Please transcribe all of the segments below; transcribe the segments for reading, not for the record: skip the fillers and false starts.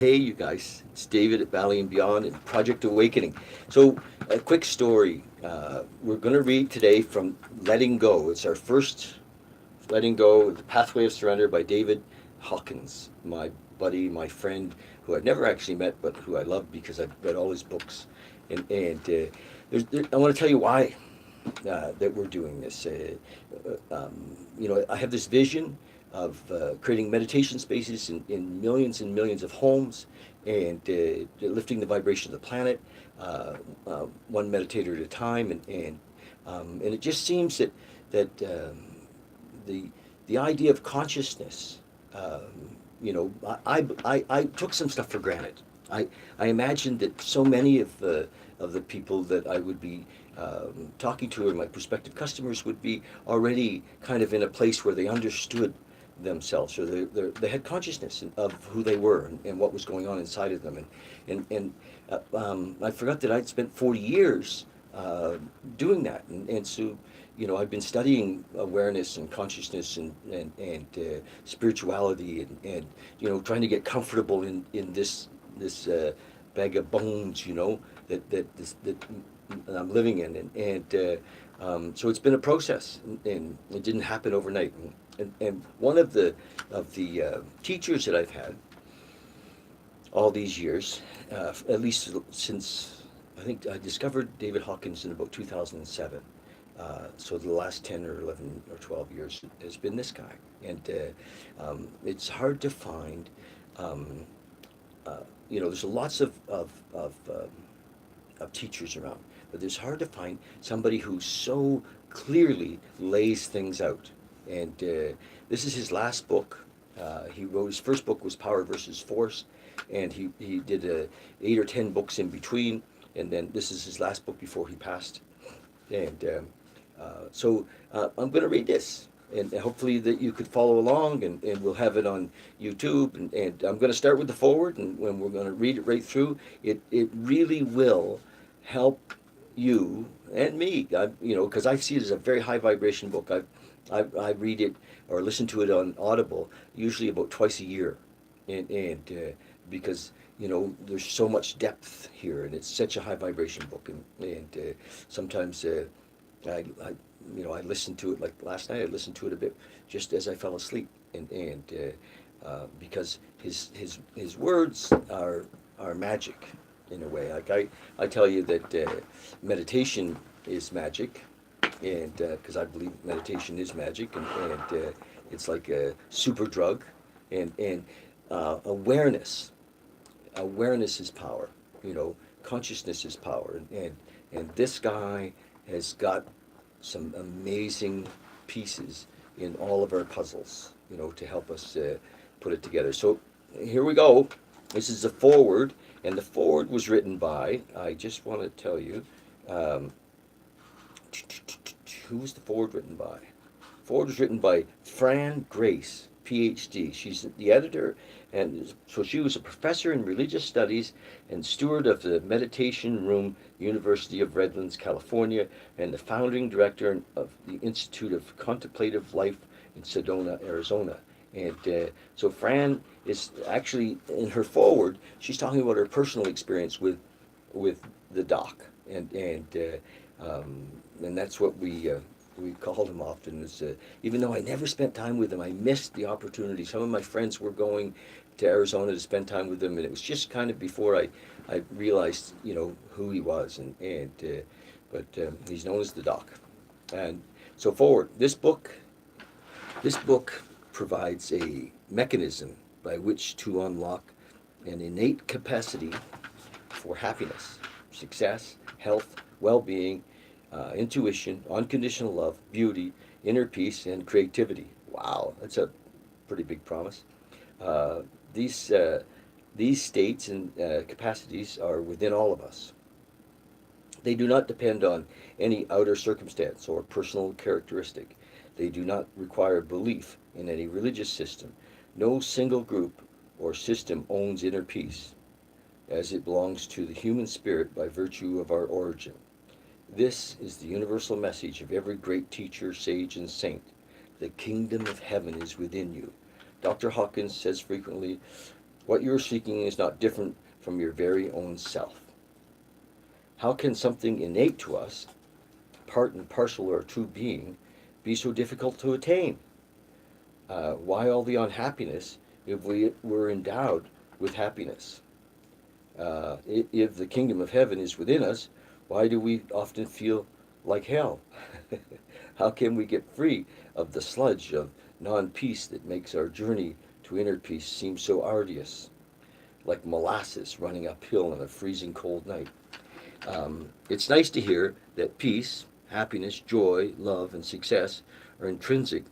Hey, you guys, it's David at Valley and Beyond and Project Awakening. So, a quick story. We're going to read today from Letting Go. It's our first Letting Go, The Pathway of Surrender by David Hawkins, my buddy, my friend, who I've never actually met, but who I love because I've read all his books. And I want to tell you why that we're doing this. I have this vision of creating meditation spaces in millions and millions of homes and lifting the vibration of the planet, one meditator at a time. And it just seems that the idea of consciousness, I took some stuff for granted. I imagined that so many of the people that I would be talking to, or my prospective customers, would be already kind of in a place where they understood themselves, or they had consciousness of who they were and what was going on inside of them. And I forgot that I'd spent 40 years doing that. And so, I've been studying awareness and consciousness and spirituality and trying to get comfortable in this bag of bones, that I'm living in. So it's been a process, and it didn't happen overnight. And one of the teachers that I've had all these years, at least since I think I discovered David Hawkins in about 2007. So the last 10 or 11 or 12 years has been this guy. And it's hard to find, um, there's lots of teachers around, but it's hard to find somebody who so clearly lays things out. And this is his last book. He wrote his first book was Power versus Force, and he did 8 or 10 books in between, and then this is his last book before he passed. And I'm going to read this, and hopefully that you could follow along, and we'll have it on YouTube. And I'm going to start with the forward, and when we're going to read it right through, it really will help you and me. Because I see it as a very high vibration book. I read it or listen to it on Audible usually about twice a year, and because there's so much depth here, and it's such a high vibration book. And sometimes I listened to it, like last night. I listened to it a bit just as I fell asleep, and because his words are magic in a way. Like I tell you that meditation is magic, and because I believe meditation is magic, and it's like a super drug, and awareness is power. Consciousness is power, and this guy has got some amazing pieces in all of our puzzles, to help us put it together. So here we go. This is the forward, and the forward was written by, I just want to tell you, um, who was the forward written by? Forward was written by Fran Grace, PhD. She's the editor, and so she was a professor in religious studies and steward of the Meditation Room, University of Redlands, California, and the founding director of the Institute of Contemplative Life in Sedona, Arizona. And so Fran is actually in her forward. She's talking about her personal experience with the doc, and that's what we called him often. Is even though I never spent time with him, I missed the opportunity. Some of my friends were going to Arizona to spend time with him, and it was just kind of before I realized who he was, but he's known as the doc. And so forward, this book provides a mechanism by which to unlock an innate capacity for happiness, success, health, well-being, intuition, unconditional love, beauty, inner peace, and creativity. Wow, that's a pretty big promise. Uh, these these states and capacities are within all of us. They do not depend on any outer circumstance or personal characteristic. They do not require belief in any religious system. No single group or system owns inner peace, as it belongs to the human spirit by virtue of our origin. This is the universal message of every great teacher, sage, and saint. The kingdom of heaven is within you. Dr. Hawkins says frequently, What you're seeking is not different from your very own self. How can something innate to us, part and parcel of our true being, be so difficult to attain? Why all the unhappiness if we were endowed with happiness? If the kingdom of heaven is within us, why do we often feel like hell? How can we get free of the sludge of non-peace that makes our journey to inner peace seem so arduous, like molasses running uphill on a freezing cold night? It's nice to hear that peace, happiness, joy, love, and success are intrinsic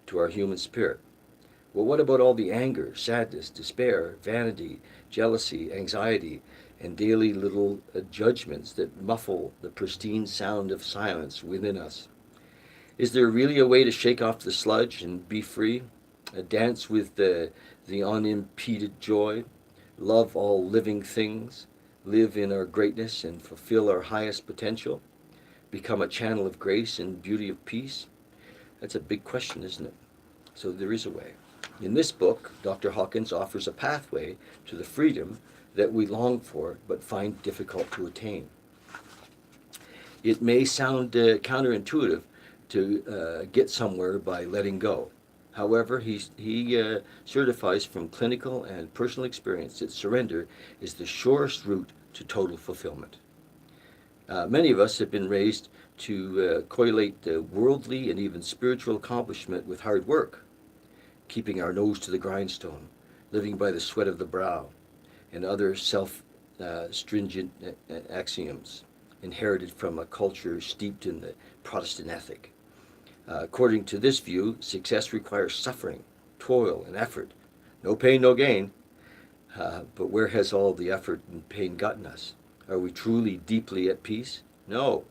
to our human spirit. Well, what about all the anger, sadness, despair, vanity, jealousy, anxiety, and daily little judgments that muffle the pristine sound of silence within us? Is there really a way to shake off the sludge and be free? Dance with the unimpeded joy, love all living things, live in our greatness and fulfill our highest potential, become a channel of grace and beauty of peace? That's a big question, isn't it? So there is a way. In this book, Dr. Hawkins offers a pathway to the freedom that we long for but find difficult to attain. It may sound counterintuitive to get somewhere by letting go. However, he certifies from clinical and personal experience that surrender is the surest route to total fulfillment. Many of us have been raised to correlate worldly and even spiritual accomplishment with hard work, keeping our nose to the grindstone, living by the sweat of the brow, and other self-stringent axioms inherited from a culture steeped in the Protestant ethic. According to this view, success requires suffering, toil, and effort. No pain, no gain. But where has all the effort and pain gotten us? Are we truly deeply at peace? No.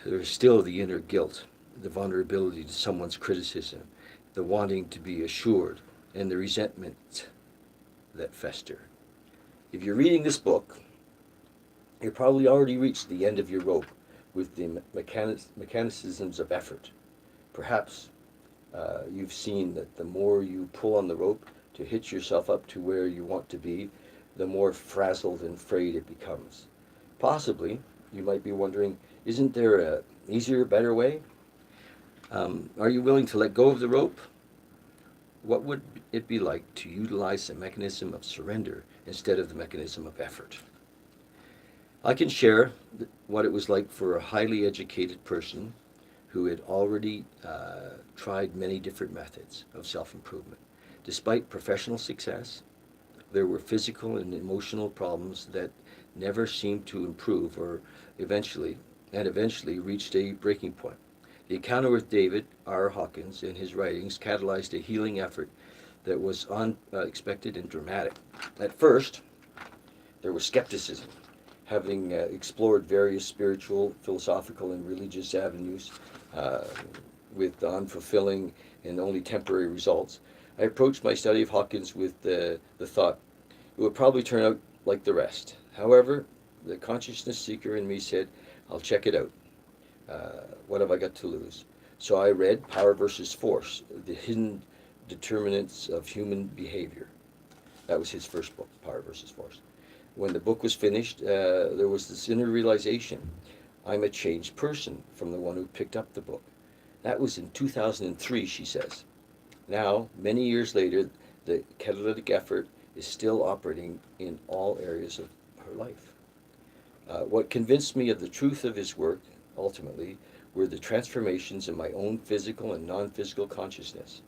There is still the inner guilt, the vulnerability to someone's criticism, the wanting to be assured, and the resentment that fester. If you're reading this book, you've probably already reached the end of your rope with the mechanicisms of effort. Perhaps you've seen that the more you pull on the rope to hitch yourself up to where you want to be, the more frazzled and frayed it becomes. Possibly, you might be wondering, isn't there an easier, better way? Are you willing to let go of the rope? What would it be like to utilize the mechanism of surrender instead of the mechanism of effort? I can share what it was like for a highly educated person who had already tried many different methods of self-improvement. Despite professional success, there were physical and emotional problems that never seemed to improve or eventually reached a breaking point. The encounter with David R. Hawkins in his writings catalyzed a healing effort that was unexpected and dramatic. At first, there was skepticism. Having explored various spiritual, philosophical, and religious avenues with unfulfilling and only temporary results, I approached my study of Hawkins with the thought it would probably turn out like the rest. However, the consciousness seeker in me said, I'll check it out. What have I got to lose? So I read Power versus Force, The Hidden Determinants of Human Behavior. That was his first book, Power versus Force. When the book was finished, there was this inner realization. I'm a changed person from the one who picked up the book. That was in 2003, she says. Now, many years later, the catalytic effort is still operating in all areas of her life. What convinced me of the truth of his work, ultimately, were the transformations in my own physical and non-physical consciousness.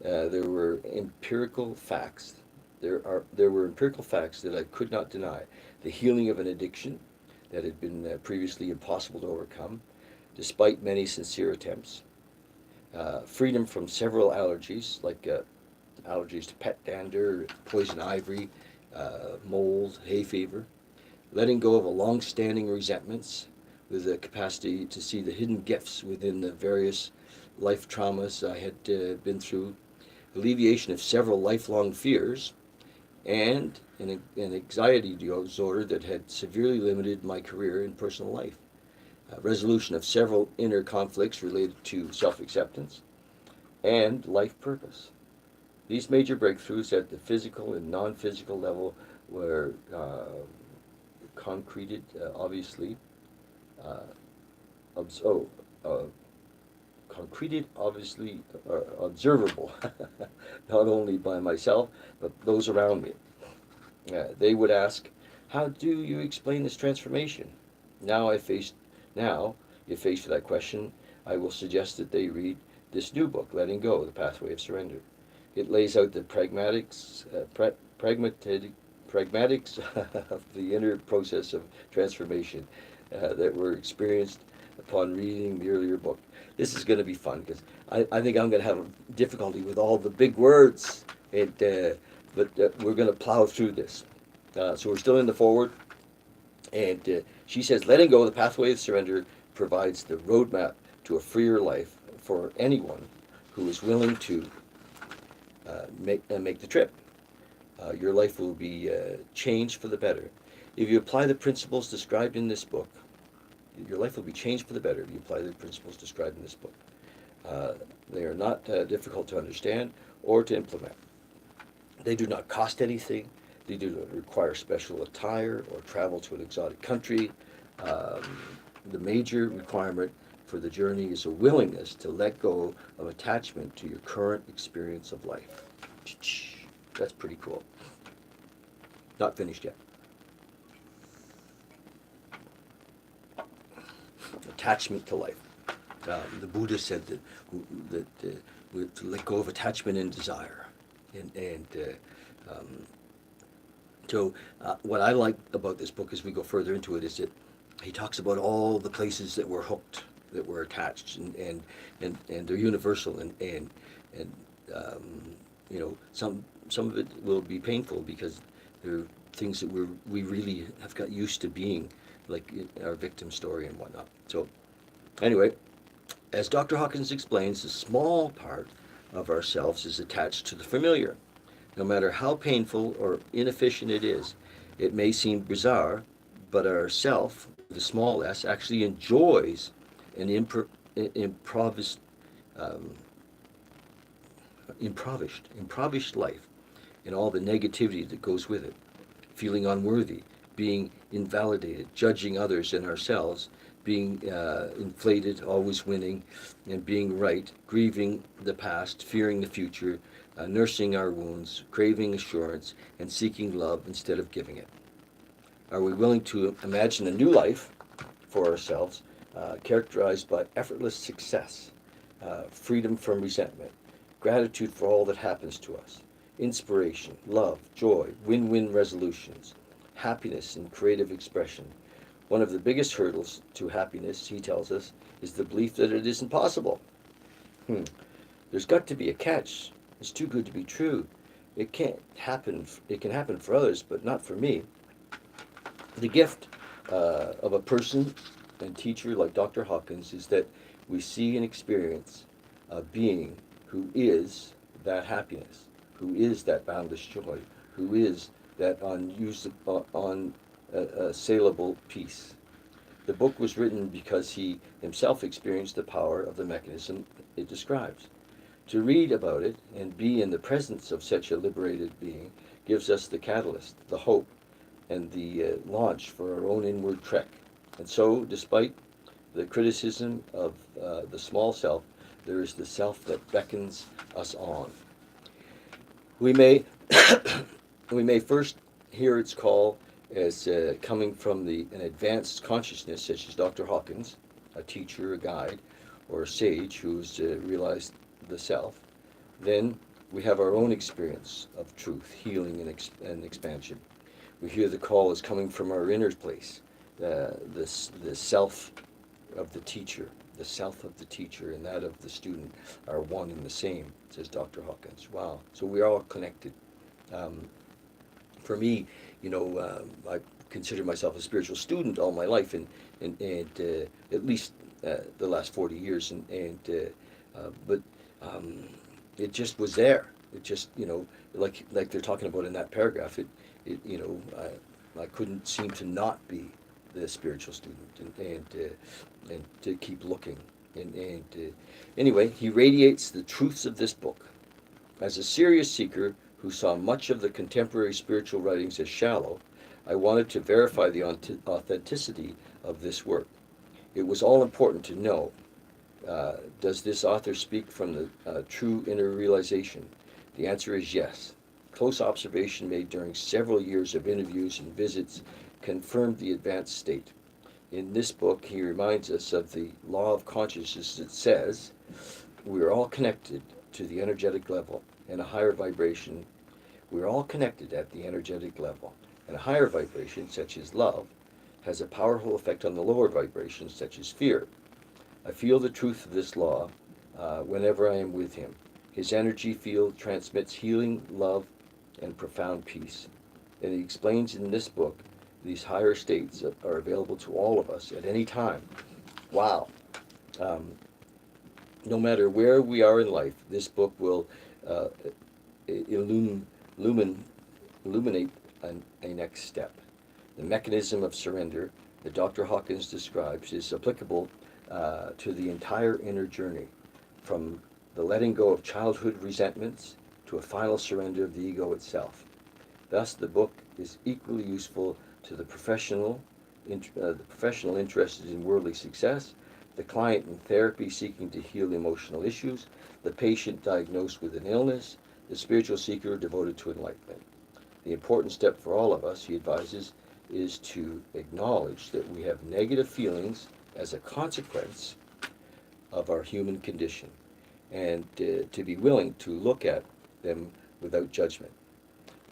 There were empirical facts. There were empirical facts that I could not deny. The healing of an addiction that had been previously impossible to overcome, despite many sincere attempts. Freedom from several allergies, like allergies to pet dander, poison ivy, mold, hay fever. Letting go of a long-standing resentments with the capacity to see the hidden gifts within the various life traumas I had been through. Alleviation of several lifelong fears, and an anxiety disorder that had severely limited my career and personal life. Resolution of several inner conflicts related to self-acceptance and life purpose. These major breakthroughs at the physical and non-physical level were concreted, obviously, uh, obs- oh, uh, concreted, obviously, observable, not only by myself, but those around me. They would ask, "How do you explain this transformation?" Now I faced, now, if faced with that question, I will suggest that they read this new book, Letting Go: The Pathway of Surrender. It lays out the pragmatics of the inner process of transformation that were experienced upon reading the earlier book. This is going to be fun because I think I'm going to have difficulty with all the big words, but we're going to plow through this. So we're still in the forward, and she says, letting go, the pathway of surrender provides the roadmap to a freer life for anyone who is willing to make the trip. Your life will be changed for the better. If you apply the principles described in this book, your life will be changed for the better if you apply the principles described in this book. They are not difficult to understand or to implement. They do not cost anything. They do not require special attire or travel to an exotic country. Um, the major requirement for the journey is a willingness to let go of attachment to your current experience of life. That's pretty cool. Not finished yet. Attachment to life. The Buddha said that we have to let go of attachment and desire, and so what I like about this book as we go further into it is that he talks about all the places that we're hooked, that we're attached, and they're universal, and you know, some of it will be painful because they're things that we really have got used to being, like our victim story and whatnot. So anyway, as Dr. Hawkins explains, the small part of ourselves is attached to the familiar. No matter how painful or inefficient it is, it may seem bizarre, but our self, the small s, actually enjoys an um, impoverished life and all the negativity that goes with it. Feeling unworthy, being invalidated, judging others and ourselves, being inflated, always winning, and being right, grieving the past, fearing the future, nursing our wounds, craving assurance, and seeking love instead of giving it. Are we willing to imagine a new life for ourselves, characterized by effortless success, freedom from resentment, gratitude for all that happens to us, inspiration, love, joy, win-win resolutions, happiness and creative expression? One of the biggest hurdles to happiness, he tells us, is the belief that it isn't possible. There's got to be a catch. It's too good to be true. It can't happen. It can happen for others, but not for me. The gift of a person and teacher like Dr. Hawkins is that we see and experience a being who is that happiness, who is that boundless joy, who is that unassailable peace. The book was written because he himself experienced the power of the mechanism it describes. To read about it and be in the presence of such a liberated being gives us the catalyst, the hope, and the launch for our own inward trek. And so, despite the criticism of the small self, there is the self that beckons us on. We may we may first hear its call as coming from an advanced consciousness, such as Dr. Hawkins, a teacher, a guide, or a sage who's realized the self. Then we have our own experience of truth, healing, and expansion. We hear the call as coming from our inner place, the self of the teacher. The self of the teacher and that of the student are one and the same, says Dr. Hawkins. Wow. So we're all connected. For me, you know, I consider myself a spiritual student all my life, and at least the last 40 years, but it just was there. It just, you know, like they're talking about in that paragraph. You know, I couldn't seem to not be the spiritual student, and to keep looking. Anyway, he radiates the truths of this book. As a serious seeker who saw much of the contemporary spiritual writings as shallow, I wanted to verify the authenticity of this work. It was all important to know, does this author speak from the true inner realization? The answer is yes. Close observation made during several years of interviews and visits confirmed the advanced state. In this book, he reminds us of the law of consciousness that says we are all connected to the energetic level and a higher vibration. We are all connected at the energetic level, and a higher vibration, such as love, has a powerful effect on the lower vibrations, such as fear. I feel the truth of this law whenever I am with him. His energy field transmits healing, love, and profound peace. And he explains in this book these higher states are available to all of us at any time. Wow. No matter where we are in life, this book will uh, illuminate a next step. The mechanism of surrender that Dr. Hawkins describes is applicable to the entire inner journey, from the letting go of childhood resentments to a final surrender of the ego itself. Thus, the book is equally useful to the professional interested in worldly success, the client in therapy seeking to heal emotional issues, the patient diagnosed with an illness, the spiritual seeker devoted to enlightenment. The important step for all of us, he advises, is to acknowledge that we have negative feelings as a consequence of our human condition, and to be willing to look at them without judgment.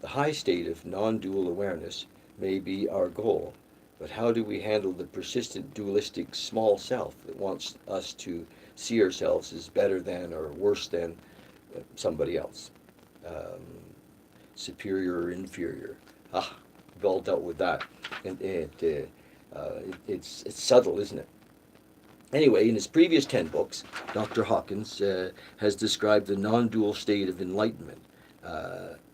The high state of non-dual awareness may be our goal, but how do we handle the persistent dualistic small self that wants us to see ourselves as better than or worse than somebody else? Superior or inferior. We've all dealt with that. And it's subtle, isn't it? Anyway, in his previous 10 books, Dr. Hawkins has described the non-dual state of enlightenment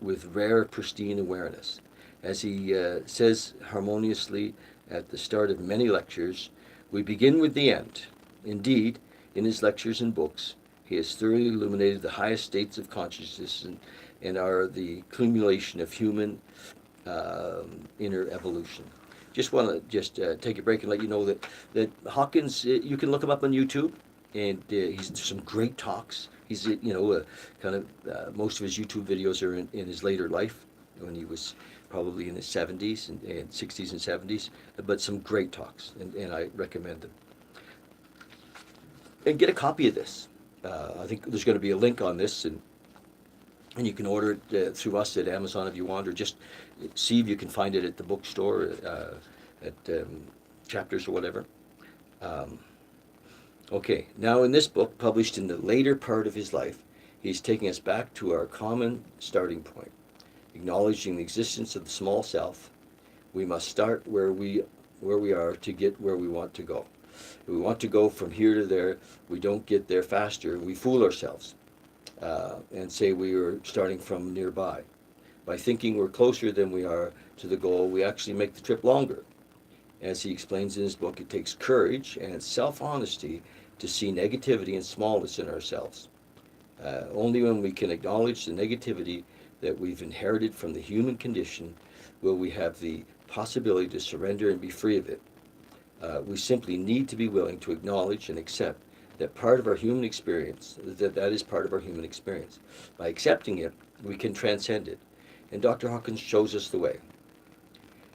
with rare, pristine awareness. As he says harmoniously at the start of many lectures, we begin with the end. Indeed, in his lectures and books, he has thoroughly illuminated the highest states of consciousness and are the accumulation of human inner evolution. Just want to take a break and let you know that Hawkins, you can look him up on YouTube, and he's some great talks. He's kind of most of his YouTube videos are in his later life, when he was probably in his 70s and 60s and 70s, but some great talks, and I recommend them. And get a copy of this. I think there's going to be a link on this, and you can order it through us at Amazon if you want, or just see if you can find it at the bookstore, at Chapters or whatever. Okay, now in this book, published in the later part of his life, he's taking us back to our common starting point. Acknowledging the existence of the small self, we must start where we are to get where we want to go. If we want to go from here to there, we don't get there faster. We fool ourselves and say we are starting from nearby. By thinking we're closer than we are to the goal, we actually make the trip longer. As he explains in his book, it takes courage and self-honesty to see negativity and smallness in ourselves. Only when we can acknowledge the negativity that we've inherited from the human condition will we have the possibility to surrender and be free of it. We simply need to be willing to acknowledge and accept that part of our human experience, that is part of our human experience. By accepting it, we can transcend it. And Dr. Hawkins shows us the way.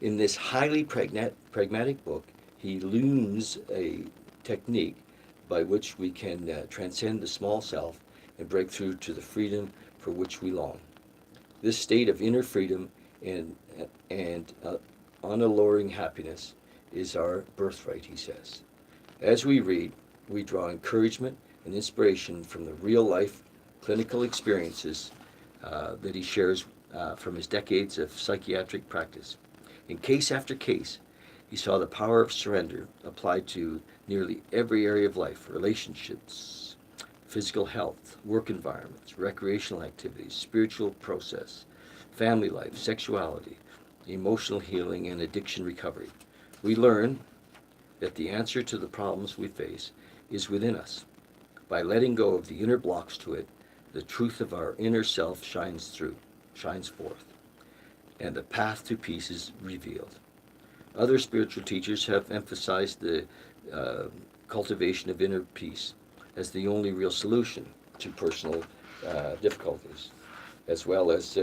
In this highly pragmatic book, he looms a technique by which we can transcend the small self and break through to the freedom for which we long. This state of inner freedom and unalluring happiness is our birthright, he says. As we read, we draw encouragement and inspiration from the real-life clinical experiences that he shares from his decades of psychiatric practice. In case after case, he saw the power of surrender applied to nearly every area of life: relationships, physical health, work environments, recreational activities, spiritual process, family life, sexuality, emotional healing, and addiction recovery. We learn that the answer to the problems we face is within us. By letting go of the inner blocks to it, the truth of our inner self shines forth, and the path to peace is revealed. Other spiritual teachers have emphasized the cultivation of inner peace as the only real solution to personal difficulties, as well as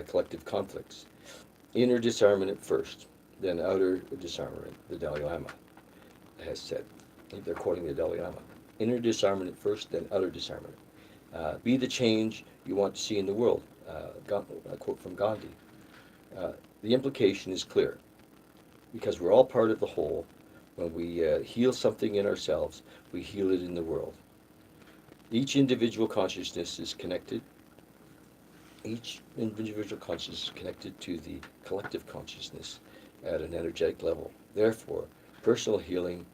collective conflicts. Inner disarmament first, then outer disarmament, the Dalai Lama has said. They're quoting the Dalai Lama. Inner disarmament first, then outer disarmament. Be the change you want to see in the world. A quote from Gandhi. The implication is clear. Because we're all part of the whole, when we heal something in ourselves, we heal it in the world. Each individual consciousness is connected. Each individual consciousness is connected to the collective consciousness at an energetic level. Therefore, personal healing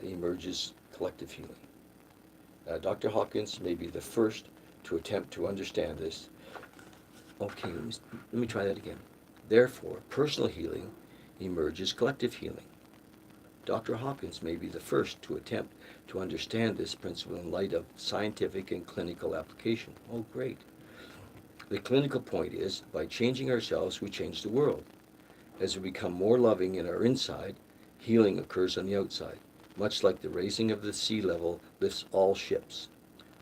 emerges collective healing. Dr. Hawkins may be the first to attempt to understand this. Okay, let me try that again. Therefore, personal healing emerges collective healing. Dr. Hawkins may be the first to attempt to understand this principle in light of scientific and clinical application. Oh, great. The clinical point is, by changing ourselves, we change the world. As we become more loving in our inside, healing occurs on the outside. Much like the raising of the sea level lifts all ships,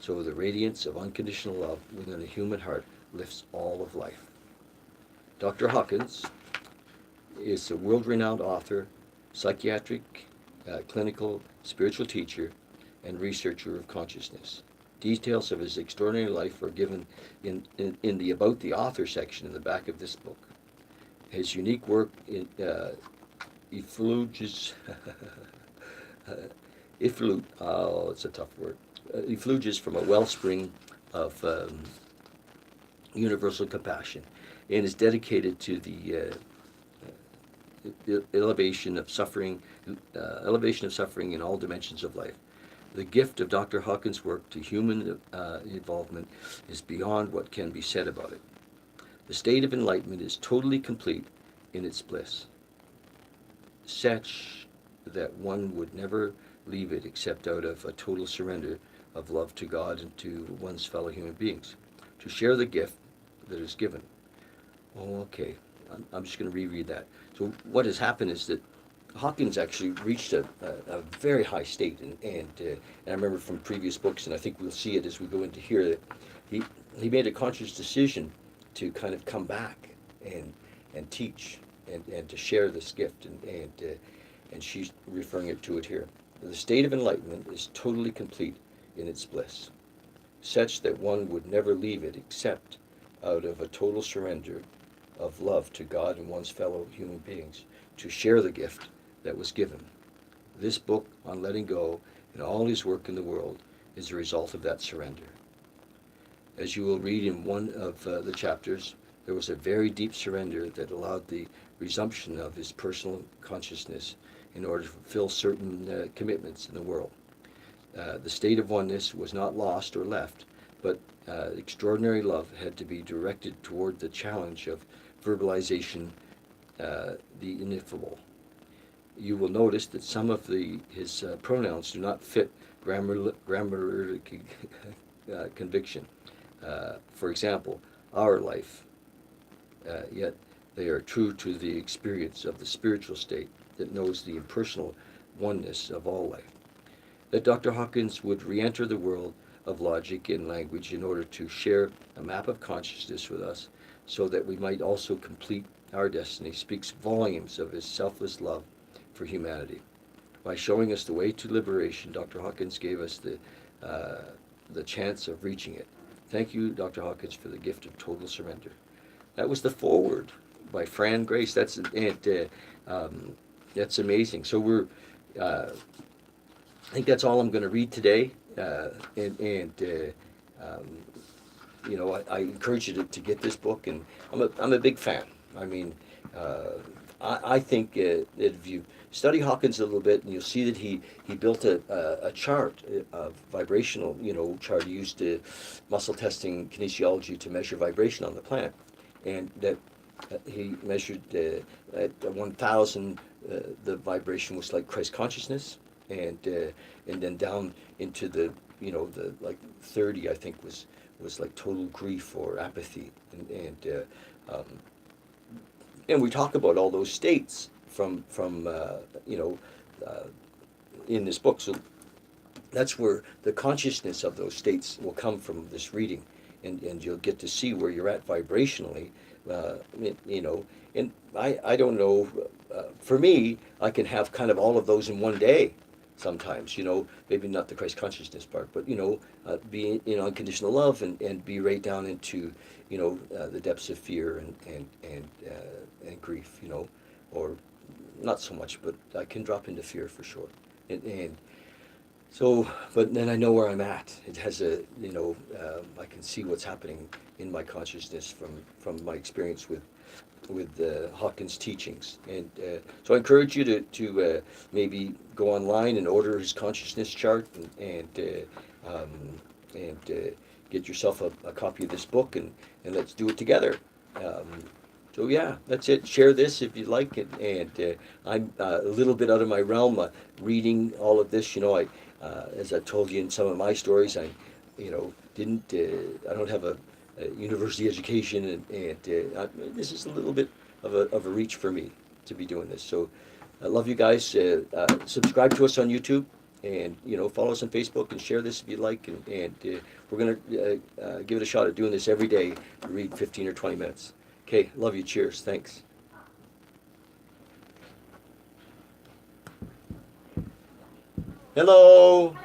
so the radiance of unconditional love within a human heart lifts all of life. Dr. Hawkins is a world-renowned author, psychiatric, clinical, spiritual teacher, and researcher of consciousness. Details of his extraordinary life are given in the About the Author section in the back of this book. His unique work effulges it's a tough word. Effulges from a wellspring of universal compassion and is dedicated to the elevation of suffering in all dimensions of life. The gift of Dr. Hawkins' work to human involvement is beyond what can be said about it. The state of enlightenment is totally complete in its bliss, such that one would never leave it except out of a total surrender of love to God and to one's fellow human beings, to share the gift that is given. Oh, okay. I'm just going to reread that. So what has happened is that Hawkins actually reached a very high state, and I remember from previous books, and I think we'll see it as we go into here, that he made a conscious decision to kind of come back and teach and to share this gift, and she's referring to it here. The state of enlightenment is totally complete in its bliss, such that one would never leave it except out of a total surrender of love to God and one's fellow human beings, to share the gift that was given. This book on letting go and all his work in the world is a result of that surrender. As you will read in one of the chapters, there was a very deep surrender that allowed the resumption of his personal consciousness in order to fulfill certain commitments in the world. The state of oneness was not lost or left, but extraordinary love had to be directed toward the challenge of verbalization, the ineffable. You will notice that some of his pronouns do not fit grammar conviction. For example, our life, yet they are true to the experience of the spiritual state that knows the impersonal oneness of all life. That Dr. Hawkins would re-enter the world of logic and language in order to share a map of consciousness with us so that we might also complete our destiny speaks volumes of his selfless love for humanity. By showing us the way to liberation, Dr. Hawkins gave us the chance of reaching it. Thank you, Dr. Hawkins, for the gift of total surrender. That was the foreword by Fran Grace. That's amazing. So I think that's all I'm going to read today, I encourage you to get this book, and I'm a big fan. I mean, I think that if you study Hawkins a little bit, and you'll see that he built a chart of vibrational, chart. He used muscle testing kinesiology to measure vibration on the planet, and that he measured at 1,000 the vibration was like Christ consciousness, and then down into the 30 I think was was like total grief or apathy, and we talk about all those states from you know uh, in this book. So that's where the consciousness of those states will come from this reading, and you'll get to see where you're at vibrationally. You know, and I don't know. For me, I can have kind of all of those in one day. Sometimes, you know, maybe not the Christ consciousness part, but you know, be in unconditional love and be right down into, you know, the depths of fear and grief, you know, or not so much, but I can drop into fear for sure, and so, but then I know where I'm at. It has a, you know, I can see what's happening in my consciousness from my experience with Hawkins' teachings, and so I encourage you to maybe go online and order his consciousness chart and get yourself a copy of this book, and let's do it together. Um, so yeah, that's it. Share this if you like it. And I'm a little bit out of my realm. Reading all of this, you know, as I told you in some of my stories, you know, didn't I don't have a university education, and this is a little bit of a reach for me to be doing this. So I love you guys. Subscribe to us on YouTube, and you know, follow us on Facebook and share this if you like. And we're gonna give it a shot at doing this every day. Read 15 or 20 minutes. Okay, love you. Cheers. Thanks. Hello.